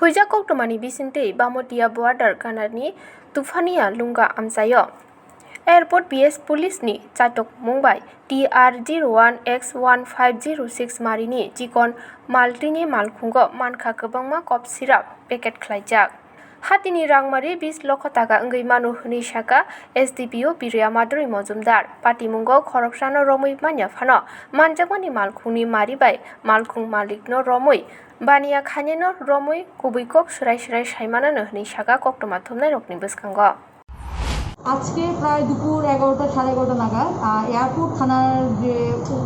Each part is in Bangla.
Huija koktomani bisinte bamotia border kanarni tufania lunga amsayo. Airport BS Police ni chatok Mumbai TR01X1506 marini jikon maltini malkhungo mankha kwbangma cough syrup packet khlaijak. Hatini rangmari 20 লক্ষ টাকা ওঙ্গৈ মানু hini saka SDPO Biria Maduri Mojumdar Patimungo Khoroksano Romui Manya Phano Manjakmani malkhungni maribai malkhung malikno romui Bania Khaneno romui kubuikok srai saimanano hini saka koktoma thumnai rokni bwskango আজকে প্রায় দুপুর 11টা সাড়ে 11টা নাগাদ এয়ারপোর্ট থানার যে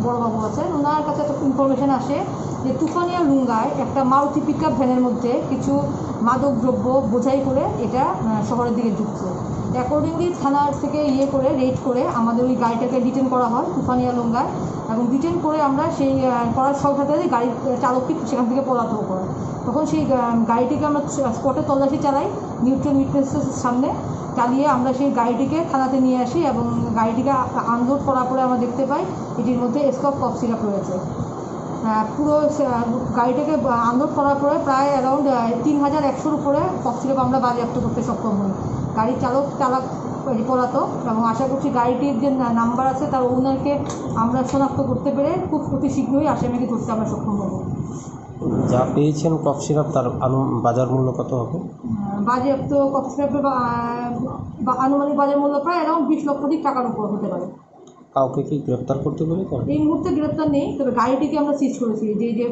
বড়বাবু আছেন ওনার কাছে একটা ইনফরমেশন আসে যে তুফানিয়া লুঙ্গায় একটা মারুতি পিকআপ ভ্যানের মধ্যে কিছু মাদক দ্রব্য বোঝাই করে এটা শহরের দিকে ঢুকছে। অ্যাকর্ডিংলি থানার থেকে করে রেড করে আমাদের ওই গাড়িটাকে ডিটেন করা হয় তুফানিয়া লুঙ্গায় এবং ডিটেন করে আমরা সেই করার সাথে গাড়ির চালকটি সেখান থেকে পলাতক করে তখন সেই গাড়িটিকে আমরা স্পটে তল্লাশি চালাই নিউট্রাল উইটনেসের সামনে চালিয়ে আমরা সেই গাড়িটিকে থানাতে নিয়ে আসি এবং গাড়িটিকে আনলোড করার পরে আমরা দেখতে পাই এটির মধ্যে স্কপ কফ সিরাপ রয়েছে। পুরো গাড়িটাকে আনলোড করার পরে প্রায় অ্যারাউন্ড 3100-র উপরে কফ সিরাপ আমরা বাজেয়াপ্ত করতে সক্ষম হই। গাড়ির চালক পলাতক এবং আশা করছি গাড়িটির যে নাম্বার আছে তার ওনারকে আমরা শনাক্ত করতে পেরে খুব অতি শীঘ্রই আসামিকে ধরতে আমরা সক্ষম হব। যা পেয়েছেন কফ সিরাপ তার বাজার মূল্য কত হবে? বাজেয়াপ্ত কফ সিরাপের আনুমানিক বাজার মূল্য প্রায় অ্যারাউন্ড 20 লক্ষ টাকার উপর হতে পারে। কাউকে কি গ্রেপ্তার করতে পেরেছেন? এই মুহূর্তে গ্রেপ্তার নেই, তবে গাড়িটিকে আমরা সিজ করেছি যে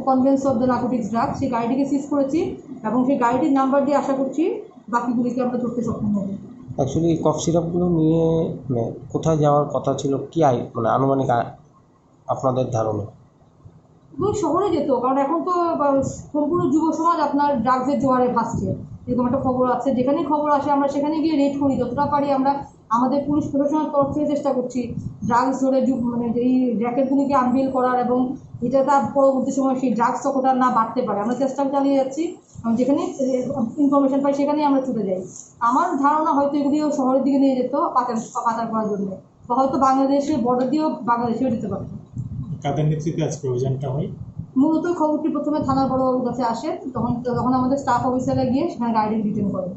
convince of the narcotics drug সেই গাড়িটিকে সিজ করেছি এবং সেই গাড়িটির নাম্বার দিয়ে আশা করছি বাকিগুলিকে আমরা ধরতে সক্ষম হব। অ্যাকচুয়ালি এই কফ সিরাপগুলো নিয়ে কোথায় যাওয়ার কথা ছিল কি আনুমানিক আপনাদের ধারণা? শহরে যেত, কারণ এখন তো সম্পূর্ণ যুব সমাজ আপনার ড্রাগসের জোয়ারে ভাসছে, এরকম একটা খবর আছে। যেখানেই খবর আসে আমরা সেখানে গিয়ে রেড করি, যতটা পারি আমরা আমাদের পুলিশ প্রশাসনের তরফ থেকে চেষ্টা করছি ড্রাগস ধরে এই র্যাকেটগুলিকে আনভিল করার এবং এটা তার পরবর্তী সময় সেই ড্রাগস চক্রটা না বাড়তে পারে আমরা চেষ্টা চালিয়ে যাচ্ছি এবং যেখানে ইনফরমেশন পাই সেখানেই আমরা ছুটে যাই। আমার ধারণা হয়তো এগুলিও শহরের দিকে নিয়ে যেত পাচার করার জন্য, বা হয়তো বাংলাদেশের বর্ডার দিয়েও বাংলাদেশেও যেতে পারত। কাদের নেতৃত্বে আজকে অভিযানটা হয়? মূলত খবরটি প্রথমে থানার বড়বাবুর কাছে আসে, তখন আমাদের স্টাফ অফিসাররা গিয়ে সেখানে গাড়ি ডিটেন করে।